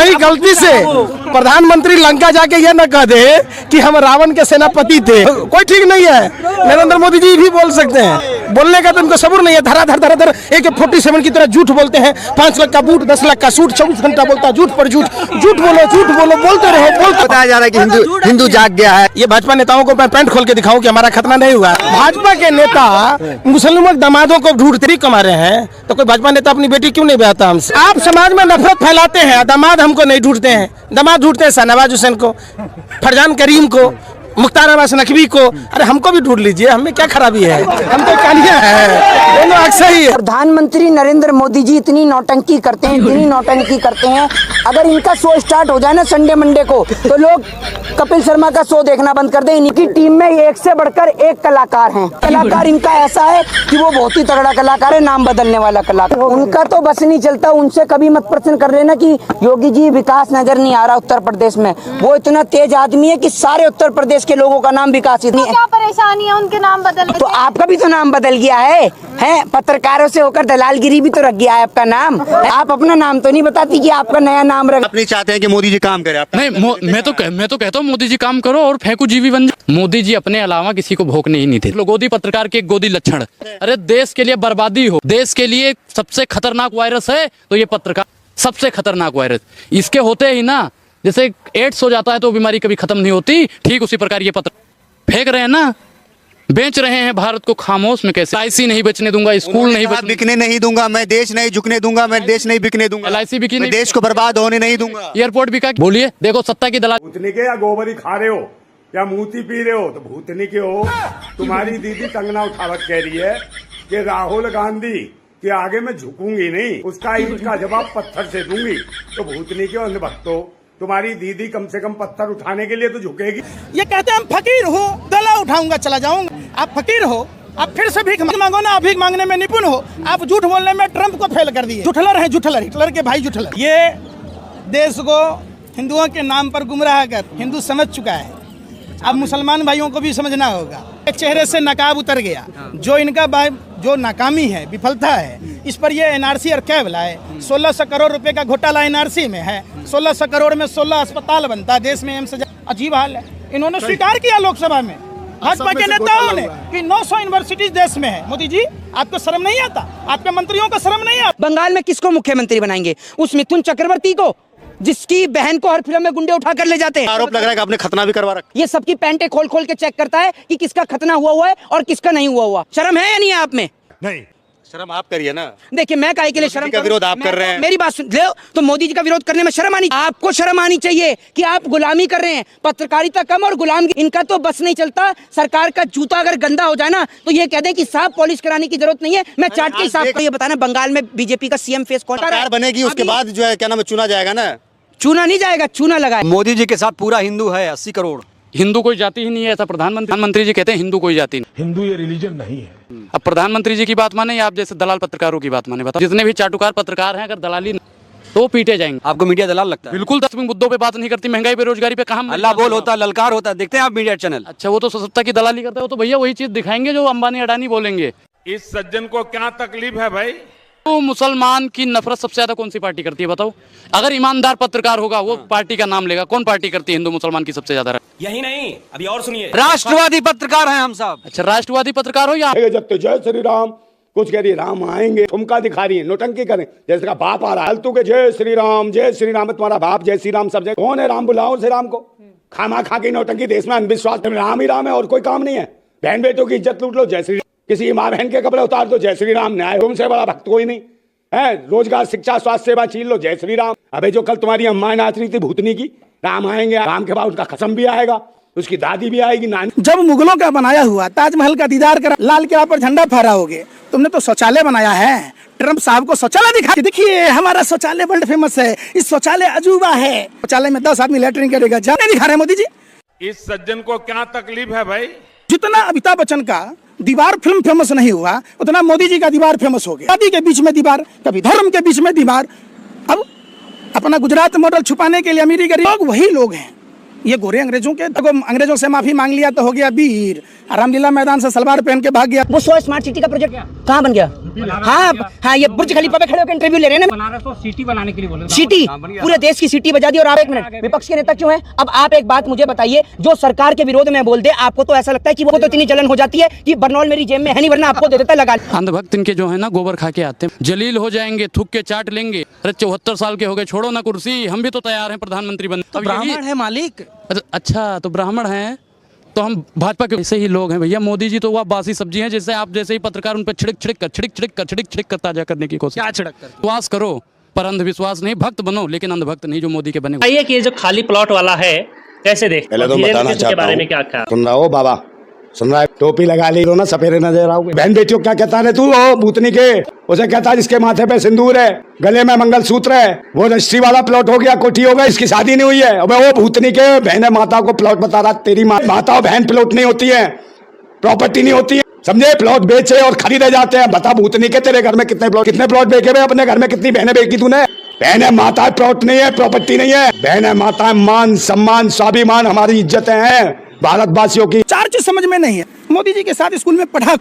कहीं गलती से प्रधानमंत्री लंका जाके ये न कह दे कि हम रावण के सेनापति थे, कोई ठीक नहीं है। नरेंद्र मोदी जी भी बोल सकते हैं, बोलने का तो उनको सबूर नहीं है। धराधर AK-47 की तरह झूठ बोलते हैं। 5 लाख का बूट, 10 लाख का सूट, 24 घंटा बोलता है झूठ पर झूठ, झूठ बोलो बोलते रहो। बताया जा रहा है कि हिंदू जाग गया है। ये भाजपा नेताओं को मैं पैंट खोल के दिखाऊं कि हमारा खतना नहीं हुआ। भाजपा के नेता मुसलमान दामादों को ढूंढते कमा रहे हैं, तो कोई भाजपा नेता अपनी बेटी क्यों नहीं ब्याहता हमसे? आप समाज में नफरत फैलाते हैं, दामाद हमको नहीं ढूंढते हैं। दामाद ढूंढते हैं शाहनवाज हुसैन को, फरजान करीम को, मुख्तार अब्बास नकवी को। अरे हमको भी ढूंढ लीजिए, हमें क्या खराबी है, हम तो कालिया है, दोनों अक्सर ही है। प्रधानमंत्री नरेंद्र मोदी जी इतनी नौटंकी करते हैं, अगर इनका शो स्टार्ट हो जाए ना संडे मंडे को, तो लोग कपिल शर्मा का शो देखना बंद कर दें। इनकी टीम में एक से बढ़कर एक कलाकार हैं। कलाकार इनका ऐसा है कि वो बहुत ही तगड़ा कलाकार है, नाम बदलने वाला कलाकार। उनका तो बस नहीं चलता, उनसे कभी मत प्रश्न कर लेना कि योगी जी विकास नजर नहीं आ रहा उत्तर प्रदेश में। वो इतना तेज आदमी है कि सारे उत्तर प्रदेश के लोगों का नाम विकासित नहीं है। क्या परेशानी है उनके नाम बदलने? तो आपका भी तो नाम बदल गया है, पत्रकारों से होकर दलालगिरी भी तो रख गया है आपका नाम। आप अपना नाम तो नहीं बताती कि आपका नया नाम रख। आप नहीं चाहते हैं कि मोदी जी काम करे? नहीं, मैं तो कहता हूँ मोदी जी काम करो और फेंकू जीवी बन जाओ। मोदी जी अपने अलावा किसी को भोंकने ही नहीं थे। गोदी पत्रकार के गोदी लक्षण, अरे देश के लिए बर्बादी हो, देश के लिए सबसे खतरनाक वायरस है तो ये पत्रकार, सबसे खतरनाक वायरस। इसके होते ही ना, जैसे एड्स हो जाता है तो बीमारी कभी खत्म नहीं होती, ठीक उसी प्रकार ये पत्र फेंक रहे हैं ना, बेच रहे हैं भारत को खामोश में। कैसे? LIC नहीं बेचने दूंगा, स्कूल नहीं बिकने नहीं दूंगा, मैं देश नहीं झुकने दूंगा, मैं देश नहीं बिकने दूंगा, LIC बिकी नहीं, देश को बर्बाद होने नहीं दूंगा। एयरपोर्ट बिका। बोलिए, देखो सत्ता की दलाल। भूतनी के या गोबरी खा रहे हो या मूती पी रहे हो तो भूतनी के हो। तुम्हारी दीदी कंगना उठावत कह रही है कि राहुल गांधी के आगे मैं झुकूंगी नहीं, उसका ईंट का जवाब पत्थर से दूंगी। तो भूतनी के अंध भक्तों, तुम्हारी दीदी कम से कम पत्थर उठाने के लिए तो झुकेगी। ये कहते हैं हम फकीर हो, दला उठाऊंगा चला जाऊंगा। आप फकीर हो, आप फिर से भीख मांगो ना, भीख मांगने में निपुण हो। आप झूठ बोलने में ट्रंप को फेल कर दिए। जुठलर है, जुठलर, हिटलर के भाई जुठलर। ये देश को हिंदुओं के नाम पर गुमराह कर हिंदू समझ चुका है। अब मुसलमान भाइयों को भी समझना होगा। एक चेहरे से नकाब उतर गया, जो इनका जो नाकामी है, विफलता है, इस पर ये NRC और क्या बुलाए। 1600 करोड़ रुपए का घोटाला NRC में है। 1600 करोड़ में 16 अस्पताल बनता है देश में, एम्स। अजीब हाल है। इन्होंने स्वीकार किया लोकसभा में भाजपा के नेताओं ने कि 900 यूनिवर्सिटीज देश में है। मोदी जी, आपको शर्म नहीं आता? आपके मंत्रियों को शर्म नहीं आता? बंगाल में किसको मुख्यमंत्री बनाएंगे? उस मिथुन चक्रवर्ती को, जिसकी बहन को हर फिल्म में गुंडे उठा कर ले जाते हैं। आरोप लग रहा है कि आपने खतना भी करवा रखा। ये सबकी पैंटे खोल खोल के चेक करता है कि किसका खतना हुआ है और किसका नहीं हुआ। शर्म है या नहीं है आप में? नहीं, शर्म आप करिए ना। देखिए, मैं काहे के लिए शर्म का विरोध आप कर रहे हैं? मेरी बात सुन लो, तो मोदी जी का विरोध करने में शर्म आनी, आपको शर्म आनी चाहिए कि आप गुलामी कर रहे हैं। पत्रकारिता कम और गुलामी, इनका तो बस नहीं चलता। सरकार का जूता अगर गंदा हो जाए ना, तो ये कह दें कि साफ पॉलिश कराने की जरूरत नहीं है, मैं चाट के हिसाब का। ये बताना, बंगाल में बीजेपी का CM फेस कौन बनेगी? उसके बाद जो है क्या नाम, चुना जाएगा ना? चूना नहीं जाएगा, चूना लगाए। मोदी जी के साथ पूरा हिंदू है, 80 करोड़। हिंदू कोई जाति ही नहीं है, ऐसा प्रधानमंत्री जी कहते हैं। हिंदू कोई जाति नहीं, हिंदू ये रिलीजन नहीं है। अब प्रधानमंत्री जी की बात माने या आप जैसे दलाल पत्रकारों की बात माने? बताओ, जितने भी चाटुकार पत्रकार हैं, अगर दलाली तो पीटे जाएंगे। आपको मीडिया दलाल लगता है? बिल्कुल, 10 मुद्दों पे बात नहीं करती। महंगाई, बेरोजगारी पे कहाँ अल्लाह बोल होता, ललकार होता। देखते हैं आप मीडिया चैनल? अच्छा, वो तो सत्ता की दलाली करते हो, तो भैया वही चीज दिखाएंगे जो अंबानी अडानी बोलेंगे। इस सज्जन को क्या तकलीफ है भाई? तो मुसलमान की नफरत सबसे ज्यादा कौन सी पार्टी करती है बताओ? अगर ईमानदार पत्रकार होगा वो पार्टी का नाम लेगा। कौन पार्टी करती है हिंदू मुसलमान की सबसे ज्यादा? यही नहीं, अभी और सुनिए। राष्ट्रवादी पत्रकार हैं हम सब। अच्छा, राष्ट्रवादी पत्रकार हो या जब तो जय श्री राम कुछ कह रही, राम आएंगे, ठुमका दिखा रही है, नोटंकी करें जैसे का बाप आ रहा है। तू के जय श्री राम, तुम्हारा बाप जय श्री राम सब जगह। कौन है राम? बुलाओ से राम को। खामा खा की नोटंकी, देश में अंधविश्वास, राम ही राम है और कोई काम नहीं है। बहन बेटों की इज्जत लूट लो, जय श्री राम। किसी माँ बहन के कपड़े उतार दो, जय श्री राम। न्याय तुमसे बड़ा भक्त कोई नहीं है। रोजगार, शिक्षा, स्वास्थ्य सेवा छीन लो, जय श्री राम। अबे जो कल तुम्हारी अम्मा नाच रही थी भूतनी की, राम आएंगे, राम के बाद उसका कसम भी आएगा, उसकी दादी भी आएगी, नानी। जब मुगलों का बनाया हुआ ताजमहल का दीदार करा, लाल किला पर झंडा फहराओगे। तुमने तो शौचालय बनाया है। ट्रंप साहब को शौचालय दिखा, देखिए हमारा शौचालय वर्ल्ड फेमस है, इस शौचालय अजूबा है। शौचालय में 10 आदमी लैट्रिन करेगा, जाने दिखा रहे मोदी जी। इस सज्जन को क्या तकलीफ है भाई? जितना अमिताभ बच्चन का दीवार फिल्म फेमस नहीं हुआ, उतना मोदी जी का दीवार फेमस हो गया। शादी के बीच में दीवार, कभी धर्म के बीच में दीवार। अब अपना गुजरात मॉडल छुपाने के लिए अमीरी गरीब लोग वही लोग हैं। ये गोरे अंग्रेजों के, अंग्रेजों से माफी मांग लिया तो हो गया वीर। रामलीला मैदान से सलवार पहन के भाग गया। वो 100 स्मार्ट सिटी का प्रोजेक्ट कहाँ बन गया? हाँ हाँ, ये बुर्ज खलीफा पे खड़े होकर इंटरव्यू ले रहे हैं ना। बनारस को सिटी बनाने के लिए बोले। सिटी, पूरे देश की सिटी बजा दी। और आप एक मिनट, विपक्ष के नेता क्यों हैं? अब आप एक बात मुझे बताइए, जो सरकार के विरोध में बोल दे, आपको तो ऐसा लगता है कि वो तो इतनी जलन हो जाती है कि बर्नौल मेरी जेब में है नहीं, वरना आपको दे देता लगा। अंधभक्त इनके जो है ना गोबर खा के आते हैं, जलील हो जाएंगे, थूक के चाट लेंगे। अरे 74 साल के हो गए, छोड़ो ना कुर्सी, हम भी तो तैयार हैं प्रधानमंत्री बनने। तो ब्राह्मण है मालिक। अच्छा, तो ब्राह्मण हैं तो हम भाजपा के ऐसे ही लोग हैं भैया। मोदी जी तो वह बासी सब्जी हैं, जैसे आप जैसे ही पत्रकार उन पर छिड़क कर ताजा करने की कोशिश। क्या छिड़क कर? विश्वास करो पर अंधविश्वास नहीं, भक्त बनो लेकिन अंधभक्त नहीं, जो मोदी के बने। बताइए कि ये जो खाली प्लॉट वाला है कैसे देख, पहले तो धीरेन्द्र बताना कृष्ण के चाहता बारे हूँ, में क्या ख्याल? सुन रहा हो बाबा, सुन रहा है, टोपी लगा ली ना, सपेरे नजर आओगे। बहन बेटियों क्या कहता है तू, वो भूतनी के, उसे कहता है जिसके माथे पे सिंदूर है, गले में मंगलसूत्र है, वो रजिस्ट्री वाला प्लॉट हो गया, कोठी हो गया, इसकी शादी नहीं हुई है। अबे वो भूतनी के बहन माता को प्लॉट बता रहा, तेरी माता और बहन प्लॉट नहीं होती है, प्रॉपर्टी नहीं होती है, समझे? प्लॉट बेचे और खरीदे जाते हैं। बता भूतनी के तेरे घर में कितने प्लॉट बेचे हुए, अपने घर में कितनी बहनें बेची तूने? बहन है माता, प्लॉट नहीं है, प्रॉपर्टी नहीं है। बहन है माता, मान सम्मान स्वाभिमान हमारी इज्जतें हैं भारतवासियों की। चार चीज समझ में नहीं है। मोदी जी के साथ स्कूल में पढ़ा,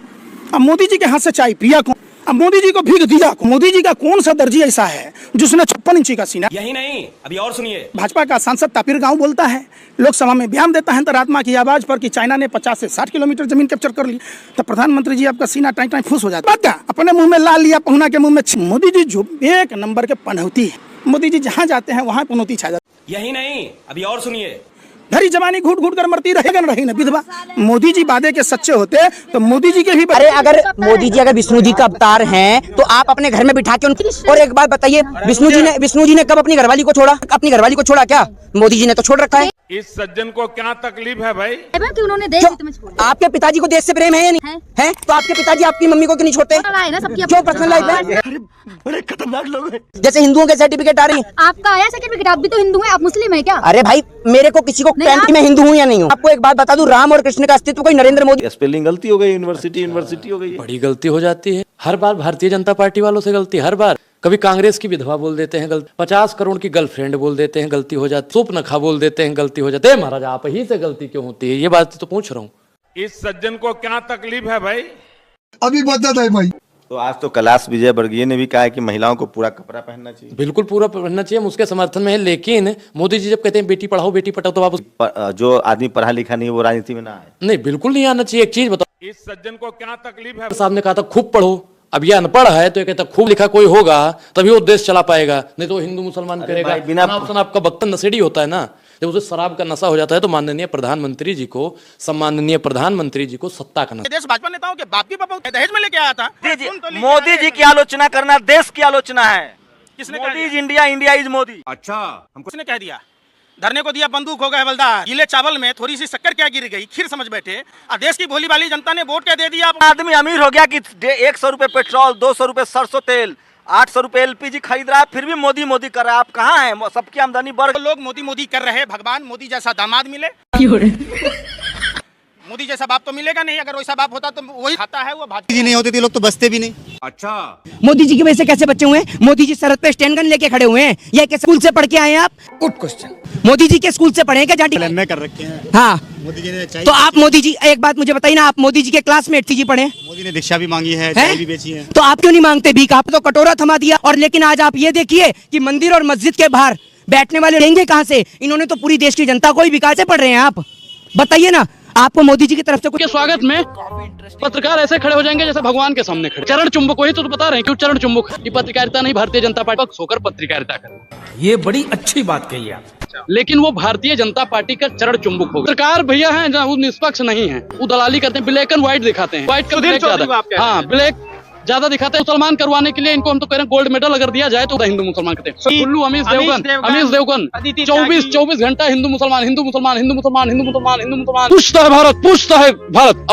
अब मोदी जी के हाथ से चाय पिया कौन? अब मोदी जी को भीख दिया कौन? मोदी जी का कौन सा दर्जी ऐसा है जिसने 56 इंची का सीना? यही नहीं, अभी और सुनिए। भाजपा का सांसद तापिर गांव बोलता है, लोकसभा में बयान देता है अंतरात्मा की आवाज पर कि चाइना ने 50 से 60 किलोमीटर जमीन कैप्चर कर ली, तो प्रधानमंत्री जी आपका सीना टाइम टाइम फूस हो जाता है। अपने मुंह में ला लिया, पहुना के मुंह में। मोदी जी जो एक नंबर के पनौती है, मोदी जी जहाँ जाते हैं वहाँ पनौती छा जाती। यही नहीं, अभी और सुनिए। भरी जवानी घूट घूट कर मरती रहेगा, न रही न विधवा। मोदी जी वादे के सच्चे होते तो मोदी जी के भी। अरे अगर मोदी जी अगर विष्णु जी का अवतार हैं तो आप अपने घर में बिठा के उनकी। और एक बात बताइए, विष्णु जी ने कब अपनी घरवाली को छोड़ा? अपनी घरवाली को छोड़ा क्या? मोदी जी ने तो छोड़ रखा है। इस सज्जन को क्या तकलीफ है भाई? कि उन्होंने देश हित में छोड़ा। आपके पिताजी को देश से प्रेम है या नहीं है? तो आपके पिताजी आपकी मम्मी को क्यों नहीं छोड़ते? क्यों पर्सनल लाइफ है? बड़े खतरनाक लोग हैं। जैसे हिंदुओं के सर्टिफिकेट आ रही है। आपका आया सर्टिफिकेट, आप भी तो हिंदू हैं, आप मुस्लिम हैं क्या? अरे भाई, मेरे को किसी को कैंप में हिंदू हूँ या नहीं हूँ। आपको एक बात बता दूं, राम और कृष्ण का अस्तित्व कोई नरेंद्र मोदी। स्पेलिंग गलती हो गई, यूनिवर्सिटी हो गई। बड़ी गलती हो जाती है हर बार, भारतीय जनता पार्टी वालों से गलती हर बार। कभी कांग्रेस की विधवा बोल देते हैं गलती, 50 करोड़ की गर्लफ्रेंड बोल देते हैं गलती हो जाती, सुपनखा बोल देते हैं गलती हो जाती है। महाराज आप ही से गलती क्यों होती है, ये बात तो पूछ रहा हूँ। इस सज्जन को क्या तकलीफ है भाई? अभी बता है भाई। तो आज तो कैलाश विजयवर्गीय ने भी कहा है कि महिलाओं को पूरा कपड़ा पहनना चाहिए। बिल्कुल पूरा पहनना चाहिए, हम उसके समर्थन में है। लेकिन मोदी जी जब कहते हैं बेटी पढ़ाओ बेटी पढ़ाओ, तो आप जो आदमी पढ़ा लिखा नहीं वो राजनीति में ना आए। नहीं, बिल्कुल नहीं आना चाहिए। एक चीज बताओ, इस सज्जन को क्या तकलीफ है? साहब ने कहा था खूब पढ़ो, अब ये अनपढ़ है तो ये कहता खूब लिखा कोई होगा तभी वो देश चला पाएगा, नहीं तो हिंदू मुसलमान करेगा। बिना ऑप्शन आपका बक्तन नशेड़ी होता है ना, जब उसे शराब का नशा हो जाता है तो माननीय प्रधानमंत्री जी को सत्ता का नशा। देश भाजपा नेताओं के बाप की पापा दहेज में लेके आया था। मोदी जी की आलोचना करना देश की आलोचना है। किसने? Modi is India, India is Modi. अच्छा, हमको किसने कह दिया? धरने को दिया बंदूक हो गए हवलदार। गीले चावल में थोड़ी सी शक्कर क्या गिर गई, खीर समझ बैठे। देश की भोली भाली जनता ने वोट क्या दे दिया? आदमी अमीर हो गया कि 100 रुपए पेट्रोल, 200 रुपए सरसों तेल, 800 रुपए एलपीजी खरीद रहा है, फिर भी मोदी मोदी कर रहा है। आप कहाँ हैं? सबकी आमदनी बढ़। लोग मोदी मोदी कर रहे हैं, भगवान मोदी जैसा दामाद मिले। मोदी जैसा बाप तो मिलेगा नहीं, अगर वैसा बाप होता तो वही खाता है वो। भाजपा जी नहीं होती थी लोग तो बसते भी नहीं। अच्छा, मोदी जी की वजह से कैसे बच्चे हुए हैं? मोदी जी सरहद पे स्टैंड गन लेके खड़े हुए हैं। ये कैसे स्कूल से पढ़ के आए हैं आप? Good question. मोदी जी के स्कूल से पढ़े हैं क्या? जाटी एमए कर रखे हैं। हाँ, मोदी जी ने तो आप मोदी जी, एक बात मुझे बताइए ना, आप मोदी जी के क्लासमेट थी जी, पढ़े? मोदी ने दीक्षा भी मांगी है, चाय भी बेची है। तो आप क्यों नहीं मांगते भीख? आप तो कटोरा थमा दिया। और लेकिन आज आप ये देखिए कि मंदिर और मस्जिद के बाहर बैठने वाले लेंगे कहाँ से? इन्होंने तो पूरी देश की जनता को ही विकास से पढ़ रहे हैं। आप बताइए ना, आपको मोदी जी की तरफ से के स्वागत में पत्रकार ऐसे खड़े हो जाएंगे जैसे भगवान के सामने खड़े। चरण चुंबक, वही तो बता रहे हैं क्यों चरण चुंबक। ये पत्रकारिता नहीं, भारतीय जनता पार्टी पक्ष होकर पत्रकारिता कर। ये बड़ी अच्छी बात कही आप। लेकिन वो भारतीय जनता पार्टी का चरण चुंबक होगा। पत्रकार भैया हैं जहाँ वो निष्पक्ष नहीं है, वो दलाली करते हैं, ब्लैक एंड व्हाइट दिखाते हैं। व्हाइट का ब्लैक ज्यादा, हाँ ब्लैक ज्यादा दिखाते हैं। मुसलमान करवाने के लिए इनको हम तो कह रहे हैं गोल्ड मेडल अगर दिया जाए तो हिंदू मुसलमान कहते हैं। उल्लू अमीश देवगन 24 घंटा हिंदू मुसलमान। पूछता है भारत, पूछता है भारत।